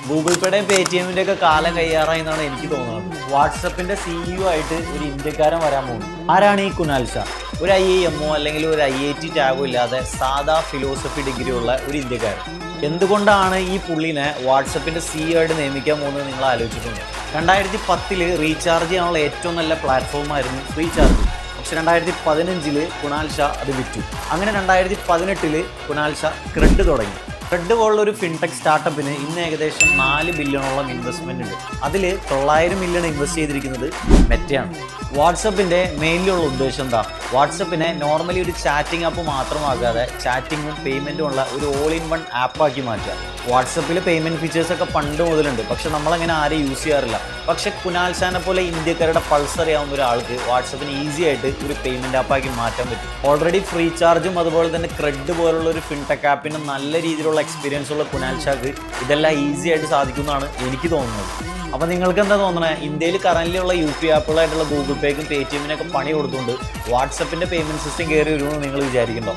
Google പേയുടെയും പേടിഎമ്മിൻ്റെ ഒക്കെ കാലം കയ്യാറായി എന്നാണ് എനിക്ക് തോന്നുന്നത്. വാട്സപ്പിന്റെ സിഇഒ ആയിട്ട് ഒരു ഇന്ത്യക്കാരൻ വരാൻ പോകുന്നു. ആരാണ് ഈ കുനാൽ ഷാ? ഒരു IIMO അല്ലെങ്കിൽ ഒരു IIT ടാഗോ ഇല്ലാതെ സാധാ ഫിലോസഫി ഡിഗ്രി ഉള്ള ഒരു ഇന്ത്യക്കാരൻ. എന്തുകൊണ്ടാണ് ഈ പുള്ളിനെ വാട്സപ്പിന്റെ സിഇഒ ആയിട്ട് നിയമിക്കാൻ പോകുന്നത് നിങ്ങൾ ആലോചിച്ചിട്ടുണ്ട്? 2010 റീചാർജ് ചെയ്യാനുള്ള ഏറ്റവും നല്ല പ്ലാറ്റ്ഫോമായിരുന്നു ഫ്രീ ചാർജ്. പക്ഷെ 2015 കുനാൽ ഷാ അത് വിറ്റു. അങ്ങനെ 2018 കുനാൽ ഷാ ക്രെഡ് തുടങ്ങി. ക്രെഡ് പോലുള്ള ഒരു ഫിൻടെക് സ്റ്റാർട്ടപ്പിന് ഇന്ന് ഏകദേശം 4 ബില്യണോളം ഇൻവെസ്റ്റ്മെന്റ് ഉണ്ട്. അതിൽ 900 മില്യൺ ഇൻവെസ്റ്റ് ചെയ്തിരിക്കുന്നത് മെറ്റയാണ്. വാട്സപ്പിന്റെ മെയിനിലുള്ള ഉദ്ദേശം എന്താ? വാട്സപ്പിനെ നോർമലി ഒരു ചാറ്റിംഗ് ആപ്പ് മാത്രമാകാതെ ചാറ്റിങ്ങും പേയ്മെന്റും ഉള്ള ഒരു ഓൾ ഇൻ വൺ ആപ്പാക്കി മാറ്റുക. വാട്സപ്പിൽ പേയ്മെന്റ് ഫീച്ചേഴ്സ് ഒക്കെ പണ്ട് മുതലുണ്ട്, പക്ഷെ നമ്മളങ്ങനെ ആരും യൂസ് ചെയ്യാറില്ല. പക്ഷെ കുനാൽ ഷാനെ പോലെ ഇന്ത്യക്കാരുടെ പൾസ് അറിയാവുന്ന ഒരാൾക്ക് വാട്സപ്പിന് ഈസി ആയിട്ട് ഒരു പേയ്മെന്റ് ആപ്പാക്കി മാറ്റാൻ പറ്റും. ഓൾറെഡി ഫ്രീ ചാർജും അതുപോലെ തന്നെ ക്രെഡ് പോലുള്ള ഒരു ഫിൻടെക് ആപ്പിന് നല്ല രീതിയിലുള്ള എക്സ്പീരിയൻസ് ഉള്ള കുനാൽ ഷാക്ക് ഇതെല്ലാം ഈസി ആയിട്ട് സാധിക്കുന്നതാണ് എനിക്ക് തോന്നുന്നത്. അപ്പോൾ നിങ്ങൾക്ക് എന്താ തോന്നണേ? ഇന്ത്യയിൽ കറന്റ് ഉള്ള UPI ആപ്പുകളായിട്ടുള്ള ഗൂഗിൾ പേക്കും പേടിഎമ്മിനൊക്കെ പണി കൊടുത്തുകൊണ്ട് വാട്സപ്പിന്റെ പേയ്മെന്റ് സിസ്റ്റം കയറി വരുമെന്ന് നിങ്ങൾ വിചാരിക്കുന്നുണ്ടോ?